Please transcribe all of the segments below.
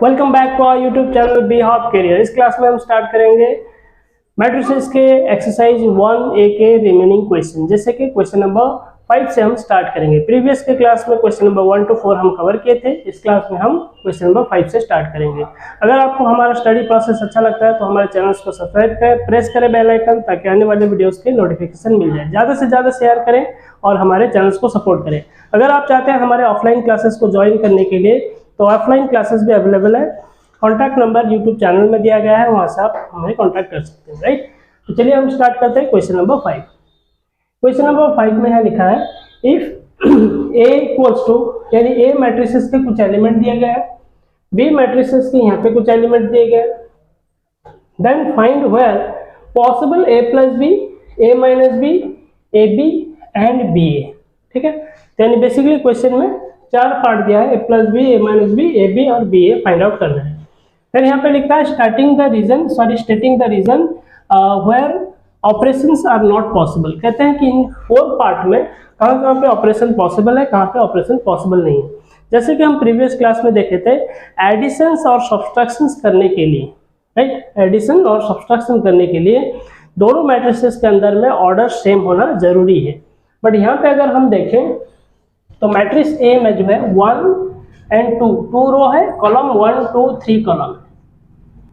Welcome back to our YouTube channel B hop career. इस class में हम start करेंगे मैट्रिसेस के एक्सरसाइज 1A के रिमेनिंग क्वेश्चन, जैसे कि क्वेश्चन नंबर 5 से हम स्टार्ट करेंगे। प्रीवियस के क्लास में क्वेश्चन नंबर 1 to 4 हम कवर किए थे। इस क्लास में हम क्वेश्चन नंबर 5 से स्टार्ट करेंगे। अगर आपको हमारा स्टडी प्रोसेस अच्छा लगता है तो हमारे चैनल को सब्सक्राइब करें, प्रेस करें बेल आइकन, ताकि आने वाले वीडियोस के नोटिफिकेशन मिल जाए। ज़्यादा से ज़्यादा शेयर करें और हमारे चैनल्स को सपोर्ट करें। अगर आप चाहते हैं हमारे ऑफलाइन क्लासेस को ज्वाइन करने के लिए तो ऑफलाइन क्लासेस भी अवेलेबल है। कॉन्टैक्ट नंबर यूट्यूब चैनल में दिया गया है, वहाँ से आप हमें कॉन्टैक्ट कर सकते हैं। राइट, तो चलिए हम स्टार्ट करते हैं क्वेश्चन नंबर 5। क्वेश्चन नंबर 5 में है लिखा है इफ A इक्वल्स टू, यानी A मैट्रिसेस के कुछ एलिमेंट दिए गए हैं, B मैट्रिसेस के यहाँ पे कुछ एलिमेंट दिए गए, then find where possible A plus B, A minus B, A B and B A. ठीक है, तो यानी बेसिकली क्वेश्चन में 4 पार्ट दिया है, A plus B, A minus B, A B और बी ए फाइंड आउट करना है। फिर यहाँ पे लिखा है stating the reason where operations are not possible. कहते हैं कि इन 4 पार्ट में कहाँ पे ऑपरेशन पॉसिबल है, कहाँ पे ऑपरेशन पॉसिबल नहीं है। जैसे कि हम प्रीवियस क्लास में देखे थे, एडिशंस और सब्सट्रैक्शंस करने के लिए, राइट, एडिशन और सब्सट्रैक्शन करने के लिए दोनों मैट्रिसेस के अंदर में ऑर्डर सेम होना जरूरी है। बट यहाँ पे अगर हम देखें तो मैट्रिक्स ए में जो है 1 and 2 रो है, कॉलम 1 2 3 कॉलम है,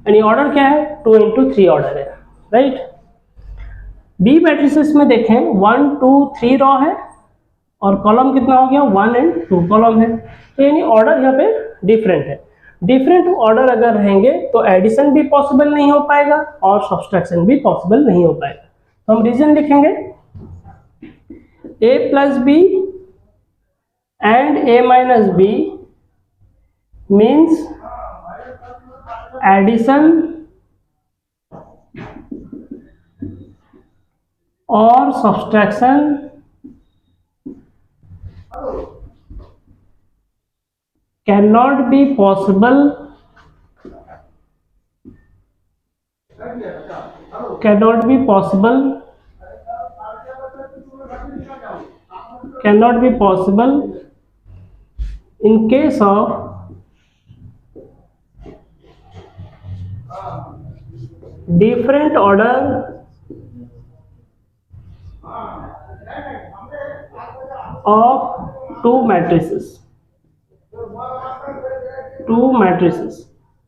यानी ऑर्डर क्या है 2 into 3 ऑर्डर है। राइट, बी मैट्रिसेस में देखें 1 2 3 रो है और कॉलम कितना हो गया 1 and 2 कॉलम है, तो यानी ऑर्डर यहाँ पे डिफरेंट है। डिफरेंट ऑर्डर अगर रहेंगे तो एडिशन भी पॉसिबल नहीं हो पाएगा और सब्सट्रैक्शन भी पॉसिबल नहीं हो पाएगा। तो हम रीजन लिखेंगे A plus B and A minus B means addition और subtraction cannot be possible in case of different order of two matrices।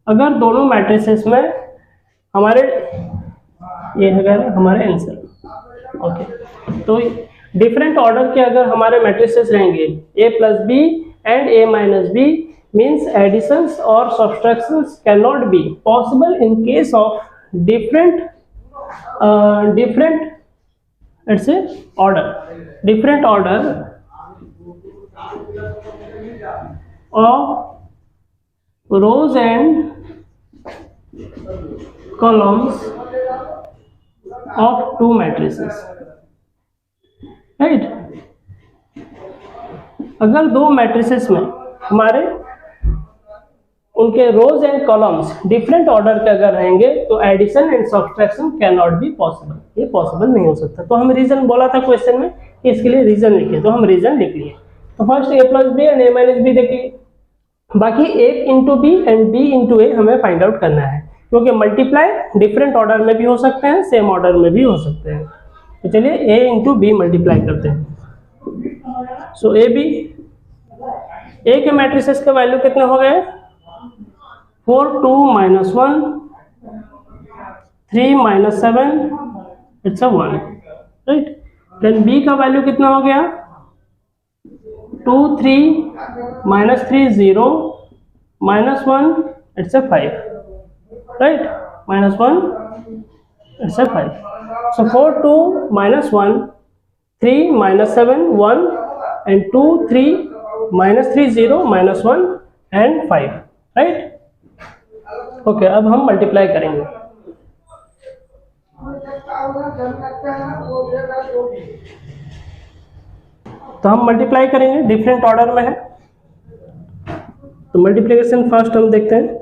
अगर दोनों मैट्रिसेस में हमारे ये है हमारे आंसर। ओके, तो डिफरेंट ऑर्डर के अगर हमारे मैट्रिसेस रहेंगे A plus B and A minus B means additions और subtractions can not be possible in case of different order of rows and columns of two matrices। Right, अगर दो matrices में हमारे उनके rows and columns different order के अगर रहेंगे तो addition and subtraction can not be possible, ये पॉसिबल नहीं हो सकता। तो हम रीजन बोला था क्वेश्चन में कि इसके लिए रीजन लिखिए, तो हम रीजन लिख लिए। तो first A plus B and A minus B देखिए, बाकी A into B and B into A हमें फाइंड आउट करना है, क्योंकि मल्टीप्लाई डिफरेंट ऑर्डर में भी हो सकते हैं, सेम ऑर्डर में भी हो सकते हैं। तो चलिए ए इंटू बी मल्टीप्लाई करते हैं। सो ए बी, ए के मैट्रिसेस का वैल्यू कितना हो गए 4 2 -1 3 -7 इट्स 1। राइट, देन बी का वैल्यू कितना हो गया 2 3 -3 0 -1 it's a 5। right, -1 it's a 5। so 4 2 -1 3 -7 1 and 2 3 -3 0 -1 and 5। Right, okay, अब हम मल्टीप्लाई करेंगे। तो हम मल्टीप्लाई करेंगे, डिफरेंट ऑर्डर में है, तो मल्टीप्लिकेशन फर्स्ट हम देखते हैं।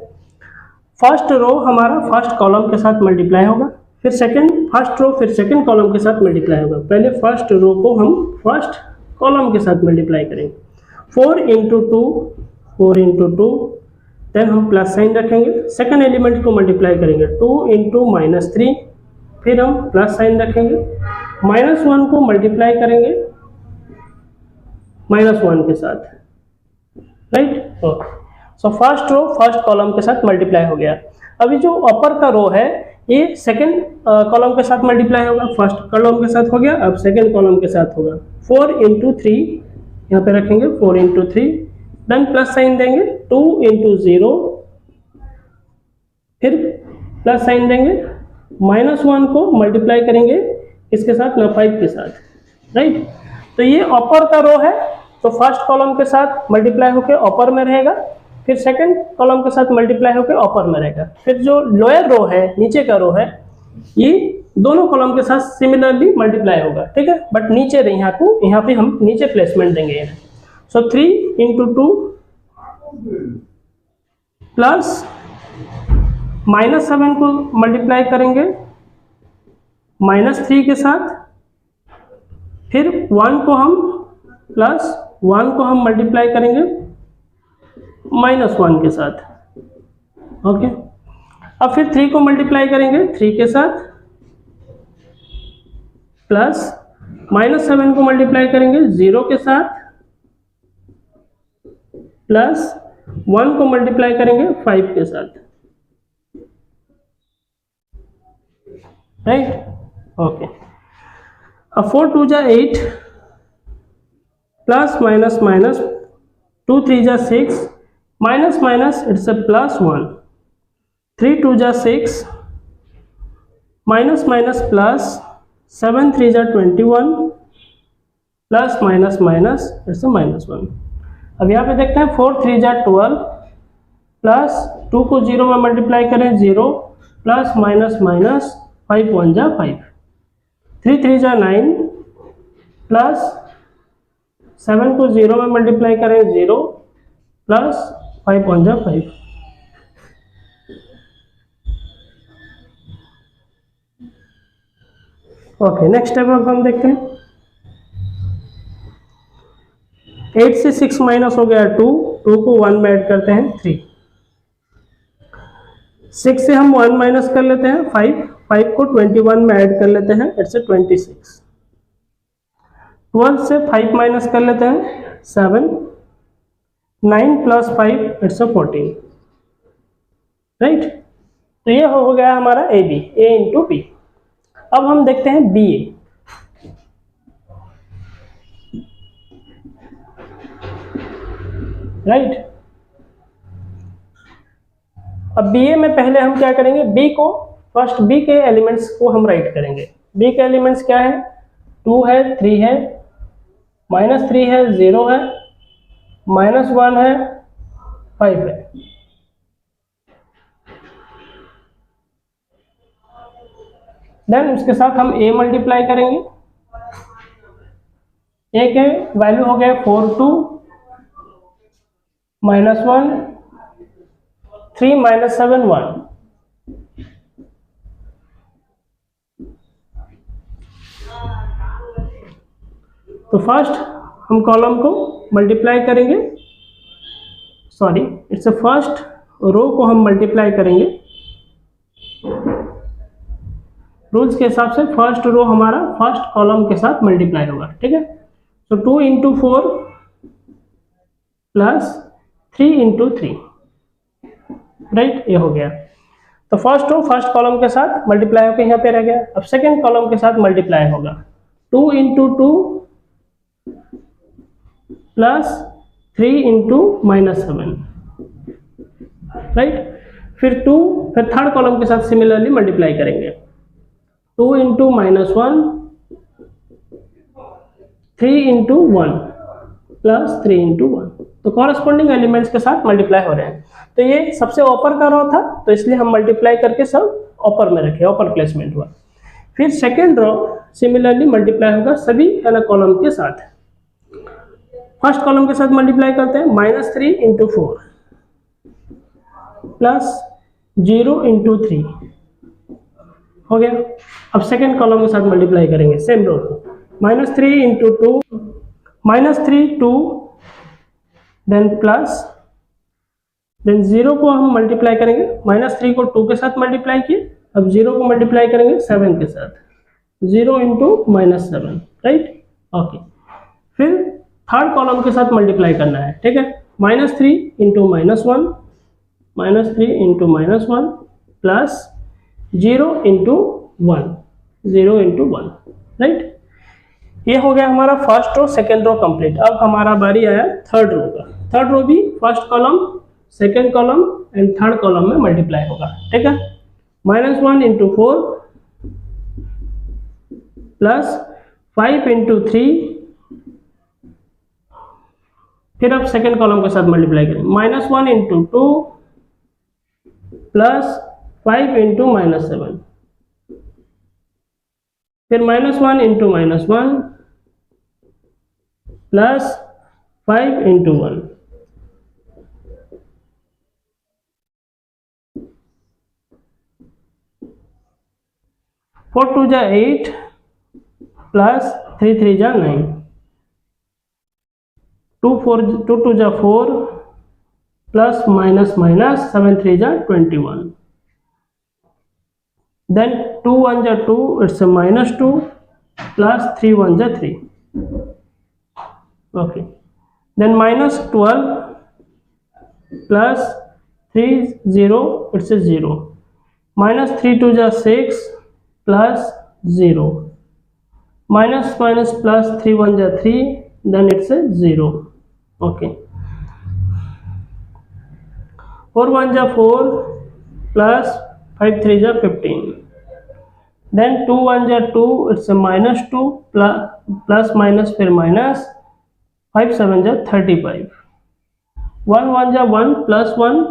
फर्स्ट रो हमारा फर्स्ट कॉलम के साथ मल्टीप्लाई होगा, फिर सेकंड फर्स्ट रो फिर सेकंड कॉलम के साथ मल्टीप्लाई होगा। पहले फर्स्ट रो को हम फर्स्ट कॉलम के साथ मल्टीप्लाई करेंगे। 4 into 2 4 into 2 देन हम प्लस साइन रखेंगे, सेकंड एलिमेंट को मल्टीप्लाई करेंगे 2 इंटू -3, फिर हम प्लस साइन रखेंगे, -1 को मल्टीप्लाई करेंगे -1 के साथ, right. So first row first column के साथ मल्टीप्लाई हो गया। अभी जो अपर का रो है ये सेकंड कॉलम के साथ मल्टीप्लाई होगा, फर्स्ट कॉलम के साथ हो गया, अब सेकंड कॉलम के साथ होगा। 4 इंटू 3 यहाँ पे रखेंगे, 4 इंटू 3, देन प्लस साइन देंगे 2 इंटू 0, फिर प्लस साइन देंगे, -1 को मल्टीप्लाई करेंगे इसके साथ ना 5 के साथ, राइट। तो ये अपर का रो है, तो फर्स्ट कॉलम के साथ मल्टीप्लाई होकर अपर में रहेगा, फिर सेकंड कॉलम के साथ मल्टीप्लाई होकर अपर में रहेगा, फिर जो लोअर रो है नीचे का रो है ये दोनों कॉलम के साथ सिमिलरली मल्टीप्लाई होगा, ठीक है। बट नीचे यहाँ पे हम नीचे प्लेसमेंट देंगे। सो 3 इंटू 2 प्लस -7 को मल्टीप्लाई करेंगे -3 के साथ, फिर 1 को हम प्लस 1 को हम मल्टीप्लाई करेंगे -1 के साथ, ओके। अब फिर 3 को मल्टीप्लाई करेंगे 3 के साथ, प्लस -7 को मल्टीप्लाई करेंगे 0 के साथ, प्लस 1 को मल्टीप्लाई करेंगे 5 के साथ, राइट, ओके। अब 4 2 जा 8, प्लस माइनस माइनस 2 3 जा 6, माइनस माइनस इट्स ए +1, 3 2 जा 6, माइनस माइनस प्लस 7 3 जा 21, plus minus minus it's a -1। अब यहाँ पे देखते हैं 4 3 जा 12, प्लस 2 को 0 में मल्टीप्लाई करें 0, प्लस माइनस माइनस 5 1 जा 5, 3 3 जा 9, प्लस 7 को 0 में मल्टीप्लाई करें 0, प्लस 5 1 जा 5। ओके, नेक्स्ट स्टेप अब हम देखते हैं। 8 से 6 माइनस हो गया 2, 2 को 1 में ऐड करते हैं 3, 6 से हम 1 माइनस कर लेते हैं 5, 5 को 21 में ऐड कर लेते हैं, इट्स 26। 12 से 5 माइनस कर लेते हैं 7, 9 प्लस 5 इट्स 14, राइट। तो ये हो गया हमारा A B, A into B. अब हम देखते हैं बी ए। राइट, अब बी ए में पहले हम क्या करेंगे, बी को फर्स्ट बी के एलिमेंट्स को हम राइट करेंगे। बी के एलिमेंट्स क्या है, 2 है, 3 है, -3 है, 0 है, -1 है, 5 है। देन उसके साथ हम a मल्टीप्लाई करेंगे। a के वैल्यू हो गया 4 2 -1 3 -7 1। तो फर्स्ट हम कॉलम को मल्टीप्लाई करेंगे, sorry it's a first row को हम मल्टीप्लाई करेंगे। रूल्स के हिसाब से फर्स्ट रो हमारा फर्स्ट कॉलम के साथ मल्टीप्लाई होगा, ठीक है। तो 2 इंटू 4 प्लस 3 इंटू 3, राइट, ये हो गया। तो फर्स्ट रो फर्स्ट कॉलम के साथ मल्टीप्लाई होकर यहाँ पे रह गया। अब सेकेंड कॉलम के साथ मल्टीप्लाई होगा, 2 इंटू 2 प्लस 3 इंटू -7, राइट। फिर थर्ड कॉलम के साथ सिमिलरली मल्टीप्लाई करेंगे, 2 इंटू -1 3 इंटू 1 प्लस 3 इंटू 1। तो कॉरस्पॉन्डिंग एलिमेंट्स के साथ मल्टीप्लाई हो रहे हैं। तो ये सबसे ऊपर का रो था, तो इसलिए हम मल्टीप्लाई करके सब ऊपर में रखे, ऊपर प्लेसमेंट हुआ। फिर सेकेंड रो सिमिलरली मल्टीप्लाई होगा सभी अलग कॉलम के साथ। फर्स्ट कॉलम के साथ मल्टीप्लाई करते हैं, -3 इंटू 4 प्लस 0 इंटू 3 हो गया। अब सेकेंड कॉलम के साथ मल्टीप्लाई करेंगे सेम रो को, -3 इंटू 2 -3 2 देन प्लस देन 0 को हम मल्टीप्लाई करेंगे, -3 को 2 के साथ मल्टीप्लाई किए, अब 0 को मल्टीप्लाई करेंगे 7 के साथ, 0 इंटू -7, राइट। ओके, फिर थर्ड कॉलम के साथ मल्टीप्लाई करना है, ठीक है। -3 into -1, -3 into -1 plus 0 into 1, 0 into 1, right. ये हो गया हमारा first row second row complete. अब हमारा बारी आया थर्ड रो का। थर्ड रो भी first column, second column and third column में मल्टीप्लाई होगा, ठीक है। -1 इंटू 4 प्लस 5 इंटू 3, फिर अब सेकेंड कॉलम के साथ मल्टीप्लाई करेंगे, -1 इंटू 2 प्लस 5 इंटू -7, फिर -1 इंटू -1 प्लस 5 इंटू 1, फोर 2 जा 8 प्लस 3 3 जा 9, 2 2 जा 4 प्लस माइनस माइनस 7 3 जा 21, then 2 1 जा 2, it's a -2 plus 3 1 जा 3, okay, then -12 plus 3 0, it's a 0, -3 2 जा 6 plus 0, minus minus plus 3 1 जा 3, then it's a 0, okay, 4 1 जा 4 plus 5 3 जा 15, then 2 1 जा 2, it's a -2 plus minus फिर minus 5 7 जा 35, 1 1 जा 1 plus 1,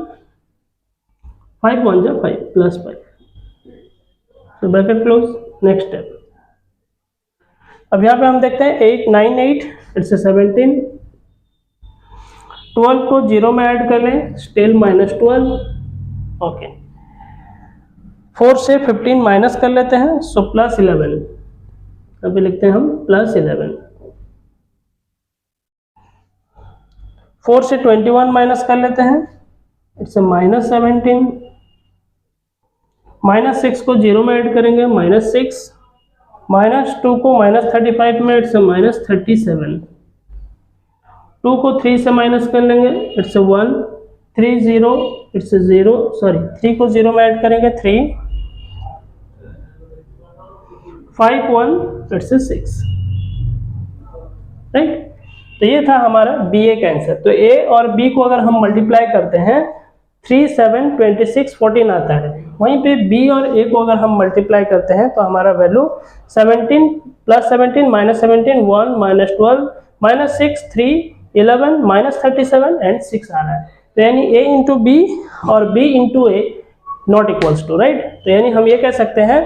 5 1 जा 5 plus 5, so bracket close, next step। अब यहाँ पे हम देखते हैं 8 9 8, इट्स 17, 12 को 0 में ऐड कर लें, स्टिल -12, ओके, 4 से 15 माइनस कर लेते हैं, सो +11, अभी लिखते हैं हम +11, 4 से 21 माइनस कर लेते हैं, इट्स -17, -6 को 0 में ऐड करेंगे, -6, -2 को -35 में, इट्स -37, 2 को 3 से माइनस कर लेंगे, इट्स 1, 3 0, इट्स 0, सॉरी 3 को 0 में ऐड करेंगे 3, 5 1, इट्स 6, राइट। तो ये था हमारा बी ए का आंसर। तो ए और बी को अगर हम मल्टीप्लाई करते हैं 3 7 26 14 आता है, वहीं पे बी और ए को अगर हम मल्टीप्लाई करते हैं तो हमारा वैल्यू 17 +17 -17 1 -12 -6 3 11 -37 एंड 6 आ रहा है। तो यानी a इंटू बी और b into A not equals to, right. तो यानी हम ये कह सकते हैं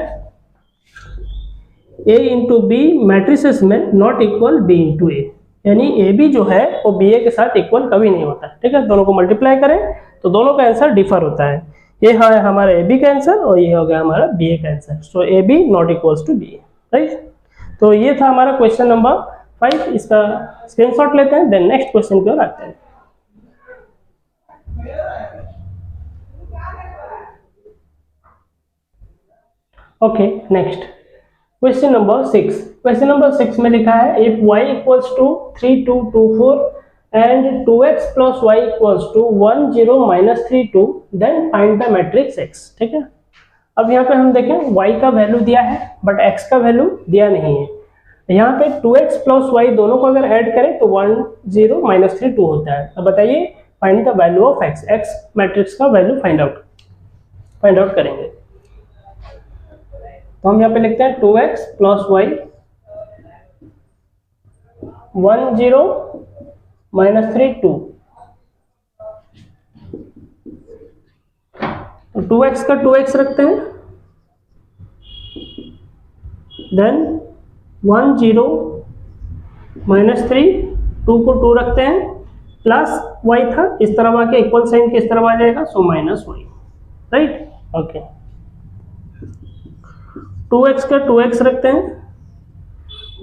a इंटू बी मैट्रिसेस में not equal b into A, यानी ए बी जो है वो बी ए के साथ इक्वल कभी नहीं होता, ठीक है। दोनों को मल्टीप्लाई करें तो दोनों का आंसर डिफर होता है। ये है हमारा ए बी का आंसर और ये हो गया हमारा बी ए का answer. So A B not equals to B, right. तो ये था हमारा क्वेश्चन नंबर 5, इसका स्क्रीनशॉट लेते हैं, देन नेक्स्ट क्वेश्चन की ओर आते हैं। Okay, next question number 6। Question number 6 में लिखा है if y equals to 3 2 2 4 and 2x plus y equals to 1 0 -3 2, then find the matrix x, ठीक है। अब यहाँ पे हम देखें y का वैल्यू दिया है बट x का वैल्यू दिया नहीं है। यहाँ पे 2x प्लस y दोनों को अगर ऐड करें तो 1 0 -3 2 होता है। अब बताइए find the value of x, x matrix का वैल्यू फाइंड आउट करेंगे। तो हम यहाँ पे लिखते हैं 2x प्लस y 1 0 -3 2, तो 2x का 2x रखते हैं, देन 1 0 -3 2 को 2 रखते हैं, प्लस y था, इस तरफ आके इक्वल साइन किस तरफ आ जाएगा, सो -y, राइट। ओके, 2x का 2x रखते हैं,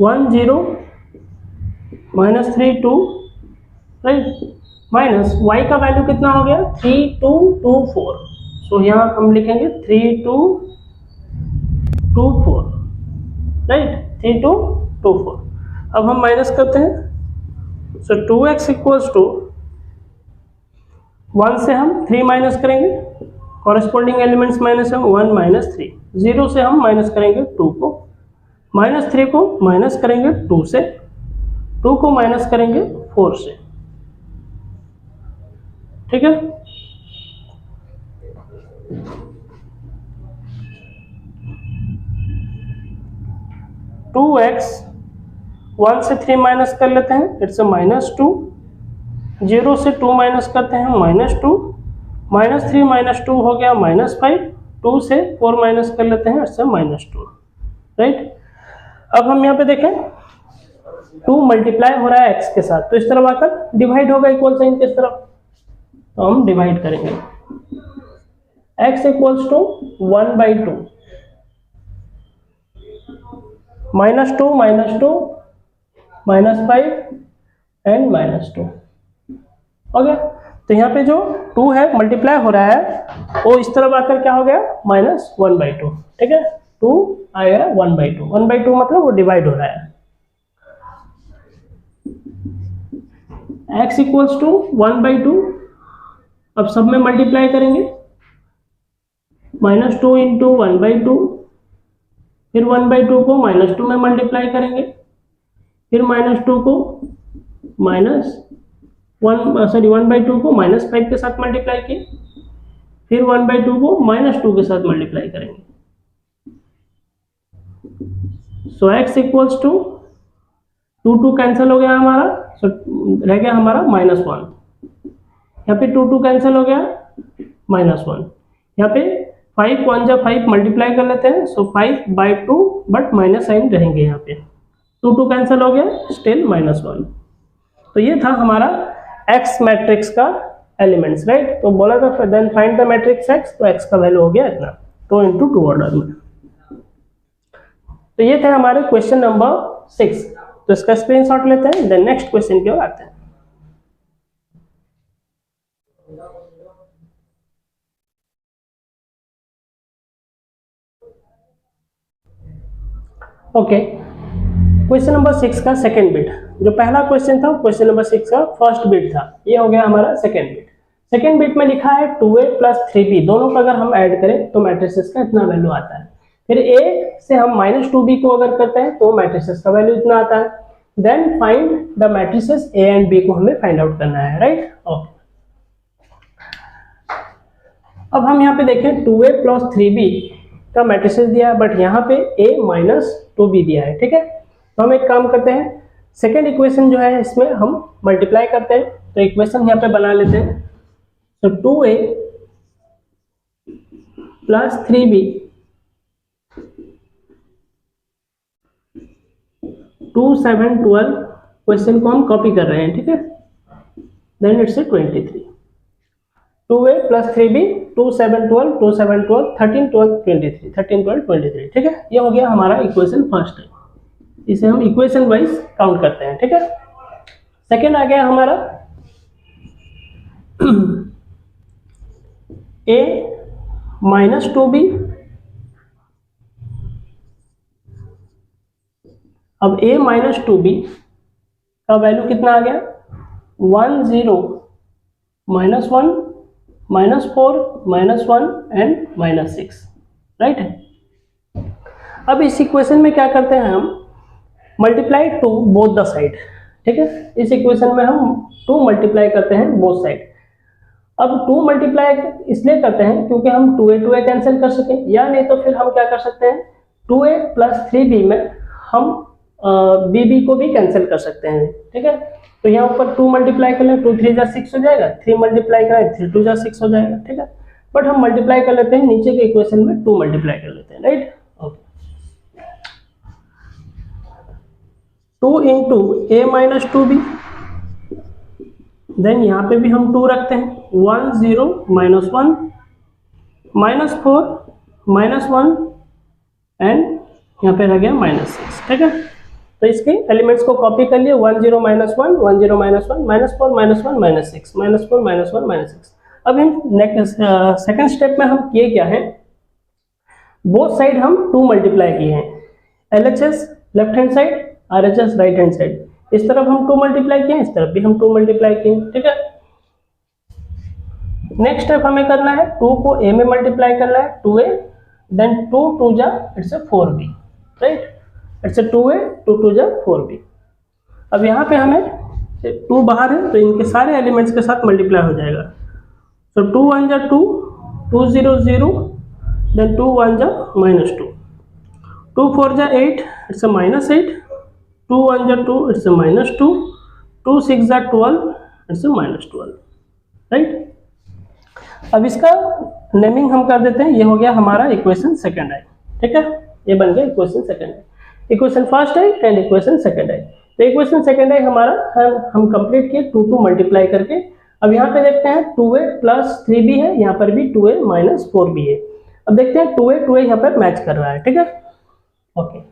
1 0 -3 2, राइट, माइनस y का वैल्यू कितना हो गया 3224। सो यहाँ हम लिखेंगे 3224, राइट, 3224। अब हम माइनस करते हैं, सो 2x इक्वल्स टू 1 से हम 3 माइनस करेंगे, कॉरेस्पॉन्डिंग एलिमेंट्स माइनस है 1 माइनस 3, 0 से हम माइनस करेंगे 2 को, माइनस 3 को माइनस करेंगे 2 से, 2 को माइनस करेंगे 4 से, ठीक है। टू एक्स 1 से 3 माइनस कर लेते हैं, इट्स -2, 0 से 2 माइनस करते हैं -2, -3 -2 हो गया -5, 2 से 4 माइनस कर लेते हैं, इट्स -2, राइट। अब हम यहाँ पे देखें 2 मल्टीप्लाई हो रहा है x के साथ, तो इस तरफ आकर डिवाइड होगा इक्वल साइन किस तरफ, तो हम डिवाइड करेंगे, x इक्वल्स टू 1/2, -2 -2 -5 एंड -2 हो गया। तो यहाँ पे जो 2 है मल्टीप्लाई हो रहा है वो इस तरफ आकर क्या हो गया -1/2, ठीक है, 2 आएगा 1/2, 1/2 मतलब वो डिवाइड हो रहा है। x इक्वल्स टू 1/2, अब सब में मल्टीप्लाई करेंगे, -2 इंटू 1/2, फिर 1/2 को -2 में मल्टीप्लाई करेंगे, फिर -2 को -1/2 को -5 के साथ मल्टीप्लाई किए, फिर 1/2 को -2 के साथ मल्टीप्लाई करेंगे। सो x इक्वल्स टू 2 कैंसिल हो गया हमारा, सो रह गया हमारा -1, यहाँ पे 2 कैंसिल हो गया -1, यहाँ पे 5 1 जा 5 मल्टीप्लाई कर लेते हैं, सो 5/2 बट माइनस साइन रहेंगे, यहाँ पे 2 कैंसिल हो गया, स्टिल -1। तो ये था हमारा x मैट्रिक्स का एलिमेंट्स, राइट। तो बोला था then find the matrix x, तो x का वैल्यू हो गया इतना 2 × 2 ऑर्डर में। तो ये थे हमारे क्वेश्चन नंबर 6, तो इसका स्क्रीनशॉट लेते हैं, देन नेक्स्ट क्वेश्चन की ओर आते हैं। ओके, क्वेश्चन नंबर 6 का सेकंड बिट, जो पहला क्वेश्चन था क्वेश्चन नंबर 6 का फर्स्ट बिट था, ये हो गया हमारा सेकंड बिट। सेकंड बिट में लिखा है 2a + 3b, दोनों का अगर हम ऐड करें तो मैट्रिसेस का इतना वैल्यू आता है, फिर a से हम -2b को अगर करते हैं तो मैट्रिसेस का वैल्यू इतना आता है। Then find the matrices a and b को हमें फाइंड आउट करना है, राइट। ओके, अब हम यहाँ पे देखें 2a + 3b का मैट्रिसेस दिया है, बट यहाँ पे a - 2b दिया है, ठीक है। तो हम एक काम करते हैं, सेकेंड इक्वेशन जो है इसमें हम मल्टीप्लाई करते हैं, तो इक्वेशन यहाँ पे बना लेते हैं। तो 2a + 3b 2 7 12, क्वेश्चन को हम कॉपी कर रहे हैं, ठीक है, देन इट्स 23। 2a + 3b 2 7 12 2 7 12 13 12 23 13 12 23, ठीक है। ये हो गया हमारा इक्वेशन फर्स्ट है, इसे हम इक्वेशन वाइज काउंट करते हैं, ठीक है। सेकेंड आ गया हमारा a - 2b, अब a - 2b का वैल्यू कितना आ गया 1 0 -1 -4 -1 एंड -6, राइट। अब इस इक्वेशन में क्या करते हैं हम, multiply two both the side, ठीक है। इस इक्वेशन में हम 2 मल्टीप्लाई करते हैं बोथ साइड। अब 2 मल्टीप्लाई इसलिए करते हैं क्योंकि हम 2a कैंसिल कर सकें, या नहीं तो फिर हम क्या कर सकते हैं 2a + 3b में हम bb को भी कैंसिल कर सकते हैं, ठीक है। तो यहाँ ऊपर 2 मल्टीप्लाई कर लें, 2 3 जा 6 हो जाएगा, 3 मल्टीप्लाई करें 3 2 जा 6 हो जाएगा, ठीक है। बट हम मल्टीप्लाई कर लेते हैं, नीचे के इक्वेशन में 2 मल्टीप्लाई कर लेते हैं, right. Okay, 2 × a - 2b, then यहाँ पे भी हम 2 रखते हैं, 1 0 -1 -4 -1 एंड यहाँ पे रह गया -6, ठीक है। तो इसके एलिमेंट्स को कॉपी कर लिए, 1 0 -1 1 0 -1 -4 -1 -6 -4 -1 -6। अब हम नेक्स्ट सेकंड स्टेप में हम किए क्या है, बोथ साइड हम 2 मल्टीप्लाई किए हैं, LHS left hand side, RHS right hand side. इस तरफ हम 2 मल्टीप्लाई किए, इस तरफ भी हम 2 मल्टीप्लाई किए, ठीक है। नेक्स्ट स्टेप हमें करना है 2 को a में मल्टीप्लाई करना है, 2a, देन 2 2 जा it's 4b, right, it's 2a 2 2 जा 4b। अब यहाँ पे हमें 2 बाहर है तो इनके सारे एलिमेंट्स के साथ मल्टीप्लाई हो जाएगा। सो 2 1 जा 2, 2 0 0, देन 2 1 जा -2, 2 4 जा 8, इट्स -8, 2 1 जा 2, इट्स -2, 2 6 जा 12, इट्स -12, राइट। अब इसका नेमिंग हम कर देते हैं, ये हो गया हमारा इक्वेशन सेकंड आई, ठीक है, ये बन गया equation second I. Equation first I and equation second I. तो इक्वेशन सेकंड आई हमारा हम कंप्लीट किए 2 2 मल्टीप्लाई करके। अब यहाँ पे देखते हैं 2a + 3b है, यहाँ पर भी 2a - 4b है। अब देखते हैं 2a यहाँ पर मैच कर रहा है, ठीक है, okay.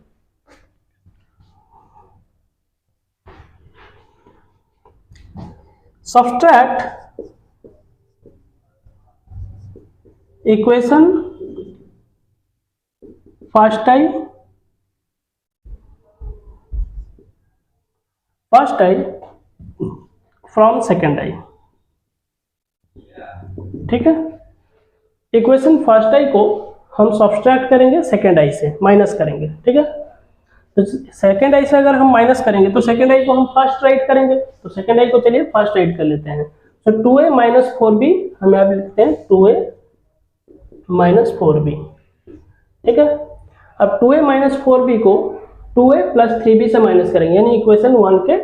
Subtract equation first I from second I, ठीक है। इक्वेशन फर्स्ट आई को हम सब्ट्रैक्ट करेंगे सेकंड आई से, माइनस करेंगे, ठीक है। तो सेकंड आई से अगर हम माइनस करेंगे तो सेकंड आई को हम फर्स्ट राइट करेंगे, तो सेकंड आई को चलिए फर्स्ट राइट कर लेते हैं। तो 2a - 4b हम यहाँ पे लिखते हैं 2a - 4b, ठीक है। अब 2a - 4b को 2a + 3b से माइनस करेंगे, यानी इक्वेशन 1 के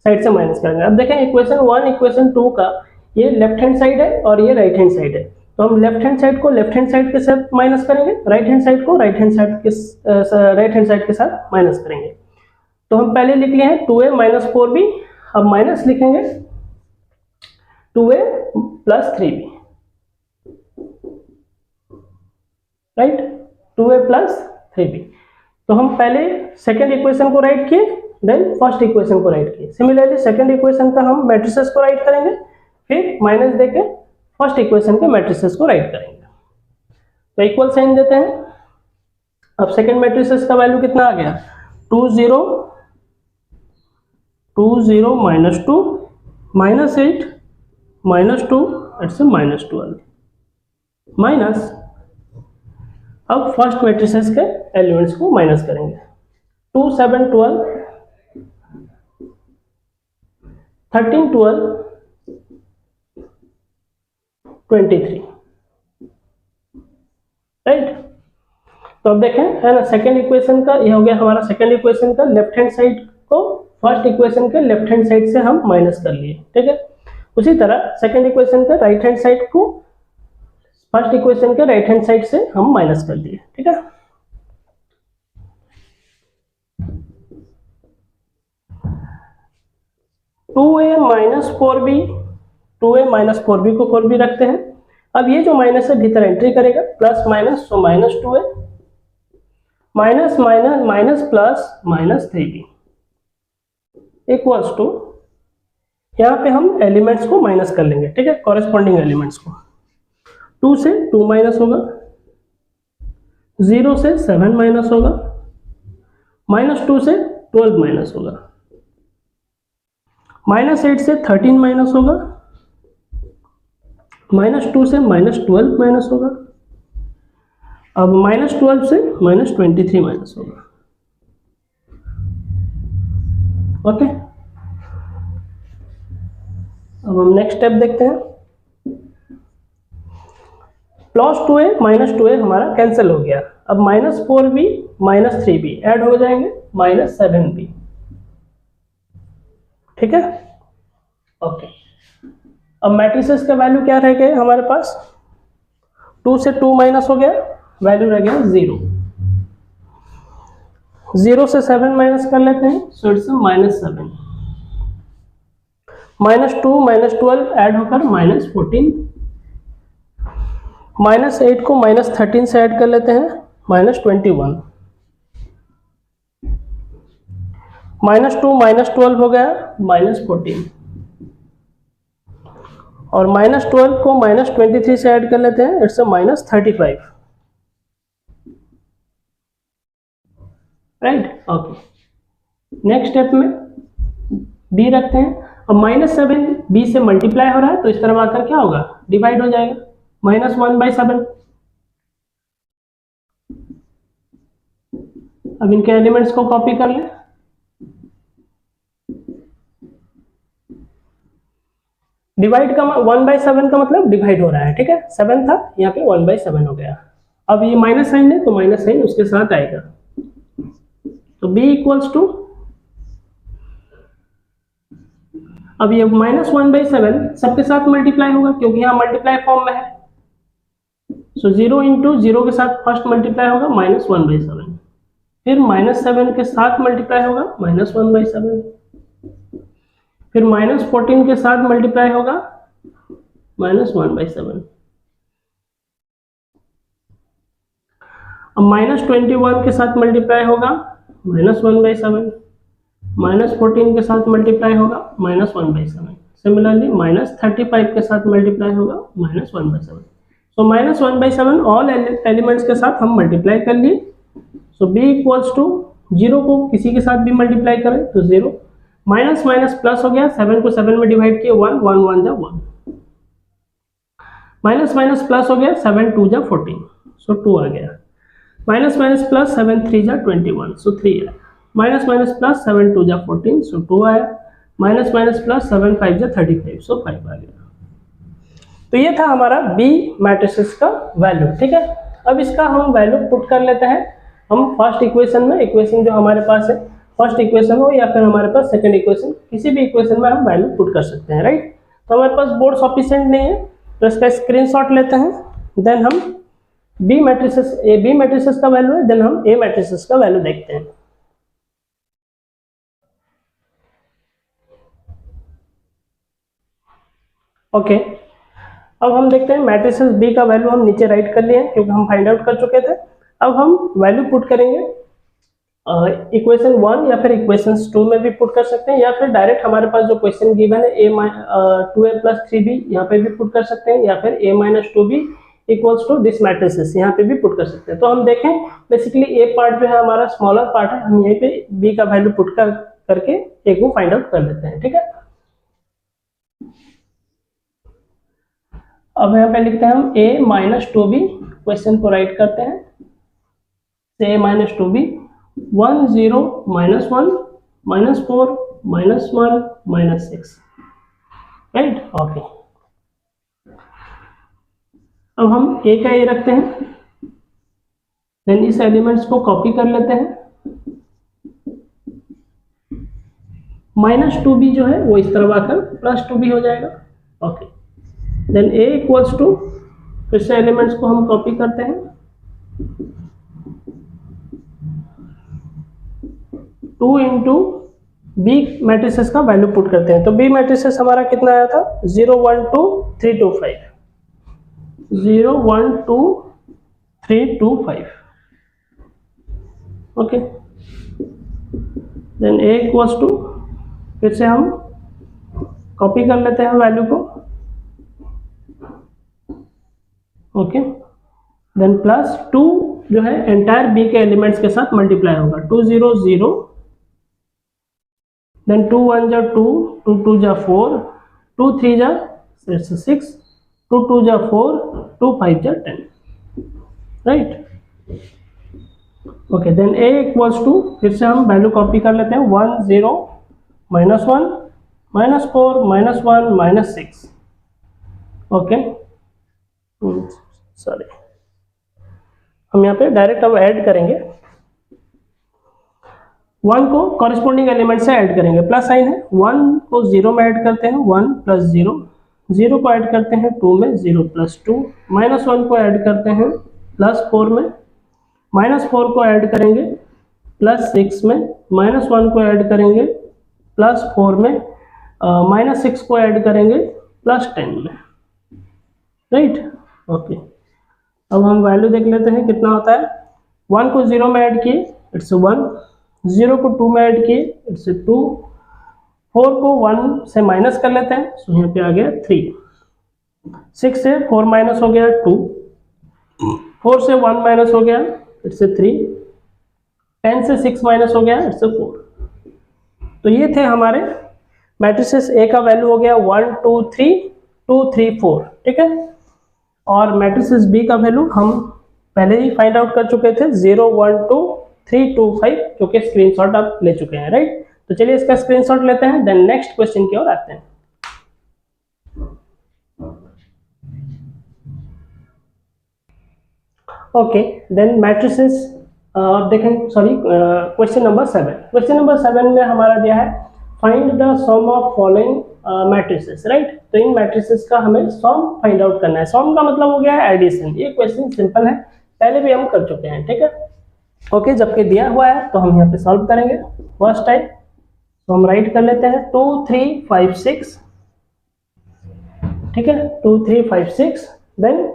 साइड से माइनस करेंगे। अब देखें इक्वेशन 1 इक्वेशन 2 का ये लेफ्ट हैंड साइड है और ये राइट हैंड साइड है, तो हम लेफ्ट हैंड साइड को लेफ्ट हैंड साइड के साथ माइनस करेंगे, राइट हैंड साइड को राइट हैंड साइड के साथ माइनस करेंगे। तो हम पहले लिख लिए हैं 2a - 4b, अब माइनस लिखेंगे 2a + 3b, right, 2a + 3b। तो हम पहले सेकेंड इक्वेशन को राइट किए, देन फर्स्ट इक्वेशन को राइट किए। सिमिलरली सेकेंड इक्वेशन का हम मैट्रिसेस को राइट करेंगे, फिर माइनस देके फर्स्ट इक्वेशन के मैट्रिसेस को राइट करेंगे। तो इक्वल साइन देते हैं। अब सेकेंड मैट्रिसेस का वैल्यू कितना आ गया, 2 0 2 0 -2 -8 -2, इट्स -12 माइनस। अब फर्स्ट मैट्रिसेस के एलिमेंट्स को माइनस करेंगे, 2 7 12, 13 12, 23, राइट। तो अब देखें है ना, सेकेंड इक्वेशन का ये हो गया हमारा सेकेंड इक्वेशन का लेफ्ट हैंड साइड को फर्स्ट इक्वेशन के लेफ्ट हैंड साइड से हम माइनस कर लिए, ठीक है। उसी तरह सेकेंड इक्वेशन का राइट हैंड साइड को फर्स्ट इक्वेशन के राइट हैंड साइड से हम माइनस कर दिए, ठीक है। To A - 4b, 2a - 4b को 4b रखते हैं। अब ये जो माइनस है भीतर एंट्री करेगा, प्लस माइनस, तो -2a minus minus minus plus -3b equals to, यहाँ पे हम एलिमेंट्स को माइनस कर लेंगे, ठीक है, कॉरेस्पॉन्डिंग एलिमेंट्स को। 2 से 2 माइनस होगा, 0 से 7 माइनस होगा, -2 से 12 माइनस होगा, -8 से 13 माइनस होगा, -2 से -12 माइनस होगा, अब -12 से -23 माइनस होगा, ओके। अब हम नेक्स्ट स्टेप देखते हैं। +2a -2a हमारा कैंसिल हो गया। अब -4b -3b ऐड हो जाएंगे, -7b, ठीक है, ओके। अब मैट्रिसेस का वैल्यू क्या रह गए हमारे पास, 2 से 2 माइनस हो गया, वैल्यू रह गया 0, 0 से 7 माइनस कर लेते हैं, सो इट्स -7, -2 -12 ऐड होकर -14, -8 को -13 से ऐड कर लेते हैं, -21, -2 -12 हो गया -14, और -12 को -23 से ऐड कर लेते हैं, it's -35, right. Okay, next step में b रखते हैं। अब -7 b से मल्टीप्लाई हो रहा है, तो इस तरफ आकर क्या होगा, डिवाइड हो जाएगा, -1/7। अब इनके एलिमेंट्स को कॉपी कर लें। डिवाइड का 1/7 का मतलब डिवाइड हो रहा है, ठीक है, 7 था, यहाँ पे 1/7 हो गया। अब ये माइनस साइन है, तो माइनस साइन उसके साथ आएगा, तो b इक्वल्स टू, अब ये -1/7 सबके साथ मल्टीप्लाई होगा, क्योंकि यहाँ मल्टीप्लाई फॉर्म में है, सो 0 इंटू 0 के साथ फर्स्ट मल्टीप्लाई होगा -1/7, फिर -7 के साथ मल्टीप्लाई होगा -1/7, फिर -14 के साथ मल्टीप्लाई होगा -1/7, अब -21 के साथ मल्टीप्लाई होगा -1/7, -14 के साथ मल्टीप्लाई होगा -1/7, सिमिलरली -35 के साथ मल्टीप्लाई होगा -1/7। सो -1/7 ऑल एलिमेंट्स के साथ हम मल्टीप्लाई कर लिए। सो b इक्वल्स टू 0 को किसी के साथ भी मल्टीप्लाई करें तो 0, माइनस माइनस प्लस हो गया, 7 को 7 में डिवाइड किए 1 1 1 जा 1, माइनस माइनस प्लस हो गया, 7 2 जा 14, सो 2 आ गया, माइनस माइनस प्लस 7 3 जा 21, सो 3 आया, माइनस माइनस प्लस 7 2 जा 14, सो 2 आया, माइनस माइनस प्लस 7 5 जा 35, सो 5 आ गया। तो ये था हमारा बी मैट्रिसेस का वैल्यू, ठीक है। अब इसका हम वैल्यू पुट कर लेते हैं हम फर्स्ट इक्वेशन में, इक्वेशन जो हमारे पास है फर्स्ट इक्वेशन हो या फिर हमारे पास सेकंड इक्वेशन, किसी भी इक्वेशन में हम वैल्यू पुट कर सकते हैं, राइट। तो हमारे पास बोर्ड सफिशिएंट नहीं है, तो इसका स्क्रीनशॉट लेते हैं, देन हम बी मैट्रिसेस का वैल्यू है, देन हम ए मैट्रिसेस का वैल्यू देखते हैं। ओके, अब हम देखते हैं मैट्रिसेस बी का वैल्यू हम नीचे राइट कर लिए हैं, क्योंकि हम फाइंड आउट कर चुके थे। अब हम वैल्यू पुट करेंगे इक्वेशन 1 या फिर इक्वेशन 2 में भी पुट कर सकते हैं, या फिर डायरेक्ट हमारे पास जो क्वेश्चन गिवन है 2a + 3b यहाँ पे भी पुट कर सकते हैं, या फिर a - 2b equals to this matrices यहाँ पे भी पुट कर सकते हैं। तो हम देखें बेसिकली ए पार्ट जो है हमारा स्मॉलर पार्ट है, हम यहीं पे बी का वैल्यू पुट करके ए को फाइंड आउट कर लेते हैं, ठीक है। अब यहाँ पे लिखते हैं हम a - 2b, क्वेश्चन को राइट करते हैं, a - 2b 1 0 -1 -4 -1 -6, राइट। ओके, अब हम a का a रखते हैं, देन इस एलिमेंट्स को कॉपी कर लेते हैं, -2b जो है वो इस तरफ आकर +2b हो जाएगा। Okay, then a equals to, फिर से एलिमेंट्स को हम कॉपी करते हैं, 2 इंटू बी मैट्रिसेस का वैल्यू पुट करते हैं। तो बी मैट्रिसेस हमारा कितना आया था, 0 1 2 3 2 5, 0 1 2 3 2 5। Okay, then a equals to, फिर से हम कॉपी कर लेते हैं वैल्यू को, ओके, देन +2 जो है एंटायर बी के एलिमेंट्स के साथ मल्टीप्लाई होगा, 2 0 0, देन 2 1 जा 2, 2 2 जा 4, 2 3 जा 6, 2 2 जा 4, 2 5 जा 10, right. Okay, then a equals to, फिर से हम वैल्यू कॉपी कर लेते हैं, 1 0 -1 -4 -1 -6। ओके, सॉरी, हम यहाँ पे डायरेक्ट अब ऐड करेंगे, 1 को कॉरेस्पॉन्डिंग एलिमेंट से ऐड करेंगे, प्लस साइन है, 1 को 0 में ऐड करते हैं, 1 + 0, 0 को ऐड करते हैं 2 में, 0 + 2, -1 को ऐड करते हैं +4 में, -4 को ऐड करेंगे +6 में, -1 को ऐड करेंगे +4 में, -6 को ऐड करेंगे +10 में, राइट। ओके, अब हम वैल्यू देख लेते हैं कितना होता है, 1 को 0 में ऐड किए, इट्स 1, 0 को 2 में ऐड किए, इट्स 2, 4 को 1 से माइनस कर लेते हैं, सो यहाँ पे आ गया 3, 6 से 4 माइनस हो गया 2, 4 से 1 माइनस हो गया, इट्स 3, 10 से 6 माइनस हो गया, इट्स 4। तो ये थे हमारे मैट्रिसेस। ए का वैल्यू हो गया 1 2 3 2 3 4, ठीक है। और मैट्रिसेस बी का वैल्यू हम पहले ही फाइंड आउट कर चुके थे, 0 1 2 3 2 5, जो कि स्क्रीनशॉट आप ले चुके हैं, राइट। तो चलिए इसका स्क्रीनशॉट लेते हैं, देन नेक्स्ट क्वेश्चन की ओर आते हैं। ओके, देन मैट्रिसेस देखें, sorry, question number 7। Question number 7 में हमारा दिया है find the sum of following matrices, right. तो इन मैट्रिसेस का हमें सम फाइंड आउट करना है। सम का मतलब हो गया है एडिशन। ये क्वेश्चन सिंपल है, पहले भी हम कर चुके हैं, ठीक है। ओके, जबकि दिया हुआ है तो हम यहाँ पे सॉल्व करेंगे। फर्स्ट टाइप तो हम राइट कर लेते हैं 2 3 5 6, ठीक है, 2 3 5 6। देन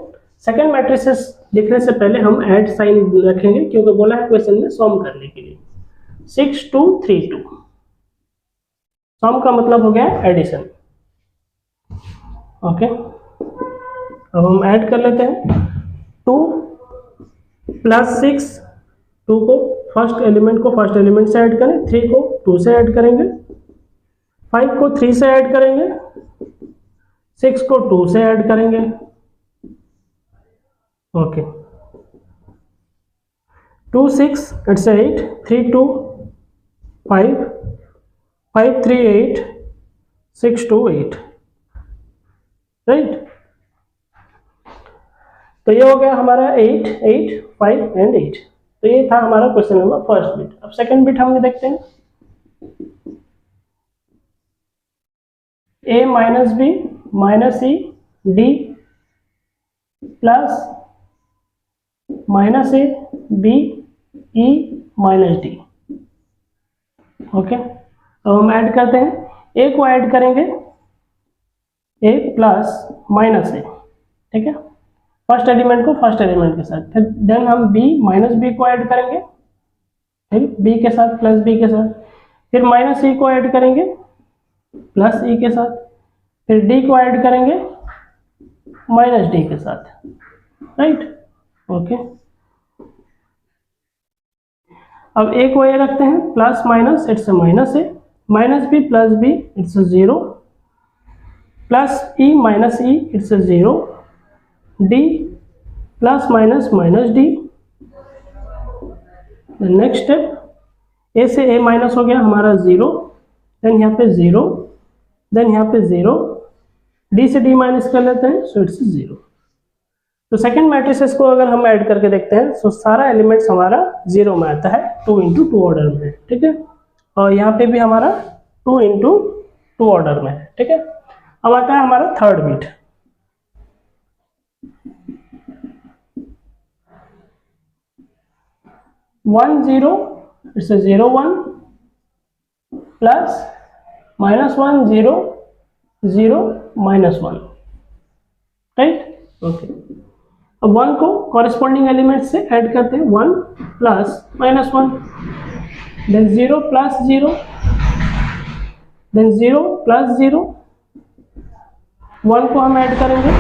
सेकेंड मैट्रिसेस लिखने से पहले हम ऐड साइन रखेंगे, क्योंकि बोला है क्वेश्चन में सम करने के लिए। 6 2 3 2, सम का मतलब हो गया एडिशन। ओके, अब हम ऐड कर लेते हैं 2 प्लस 6, 2 को फर्स्ट एलिमेंट से ऐड करें, 3 को 2 से ऐड करेंगे, 5 को 3 से ऐड करेंगे, 6 को 2 से ऐड करेंगे। Okay, 2 6 it's 8, 3 2 5, 5 3 8, 6 2 8, right. तो ये हो गया हमारा 8 8 5 एंड 8। तो ये था हमारा क्वेश्चन नंबर फर्स्ट बिट। अब सेकंड बिट हम देखते हैं, a minus B minus C D plus minus A B E minus D. Okay, अब हम ऐड करते हैं, ए को ऐड करेंगे ए प्लस माइनस ए, ठीक है, फर्स्ट एलिमेंट को फर्स्ट एलिमेंट के साथ। फिर देन हम b माइनस बी को ऐड करेंगे, फिर b के साथ प्लस b के साथ, फिर माइनस e को ऐड करेंगे प्लस e के साथ, फिर d को ऐड करेंगे माइनस d के साथ, राइट। ओके, अब a को a रखते हैं, plus minus it's minus A, minus b plus b it's 0, plus e minus e it's 0, d plus minus minus D. Next step, a से a minus हो गया हमारा 0, देन यहाँ पे 0, देन यहाँ पे 0, d से d माइनस कर लेते हैं, सो इट्स 0। तो सेकंड मैट्रिसेस को अगर हम ऐड करके देखते हैं, तो सारा एलिमेंट्स हमारा 0 में आता है, 2 into 2 ऑर्डर में, ठीक है। और यहाँ पे भी हमारा 2 into 2 ऑर्डर में है, ठीक है। अब आता है हमारा third bit, one 0 it's 0 1 plus minus 1 0 0 minus 1, right. Okay, अब 1 को कॉरेस्पॉन्डिंग एलिमेंट से ऐड करते हैं, 1 plus minus 1, then 0 plus 0, then 0 plus 0, 1 को हम ऐड करेंगे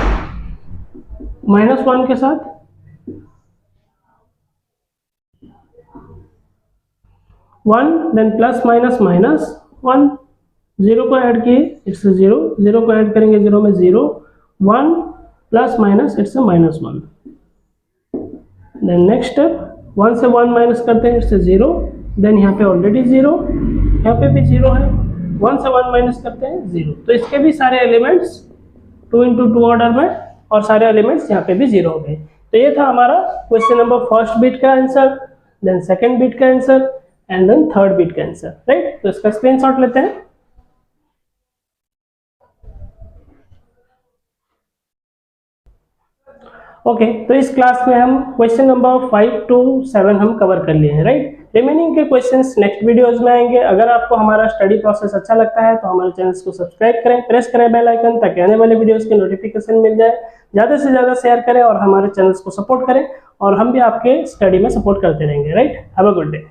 माइनस 1 के साथ, 1 देन प्लस माइनस माइनस 1, 0 को ऐड किए इट्स 0, 0 को ऐड करेंगे 0 में 0, 1 plus minus it's minus 1। Then next step, 1 से 1 माइनस करते हैं, इट्स 0, देन यहाँ पे ऑलरेडी 0, यहाँ पे भी 0 है, 1 से 1 माइनस करते हैं 0। तो इसके भी सारे एलिमेंट्स 2 into 2 ऑर्डर में, और सारे एलिमेंट्स यहाँ पे भी 0 हो गए। तो ये था हमारा क्वेश्चन नंबर फर्स्ट बिट का आंसर, देन सेकेंड बिट का answer and then third bit का आंसर, राइट। तो इसका स्क्रीनशॉट लेते हैं। ओके, तो इस क्लास में हम क्वेश्चन नंबर 5 to 7 हम कवर कर लिए हैं, राइट। रिमेनिंग के क्वेश्चंस नेक्स्ट वीडियोस में आएंगे। अगर आपको हमारा स्टडी प्रोसेस अच्छा लगता है तो हमारे चैनल को सब्सक्राइब करें, प्रेस करें बेल आइकन, ताकि आने वाले वीडियोस की नोटिफिकेशन मिल जाए। ज़्यादा से ज़्यादा शेयर करें और हमारे चैनल्स को सपोर्ट करें, और हम भी आपके स्टडी में सपोर्ट करते रहेंगे, right. Have a good day.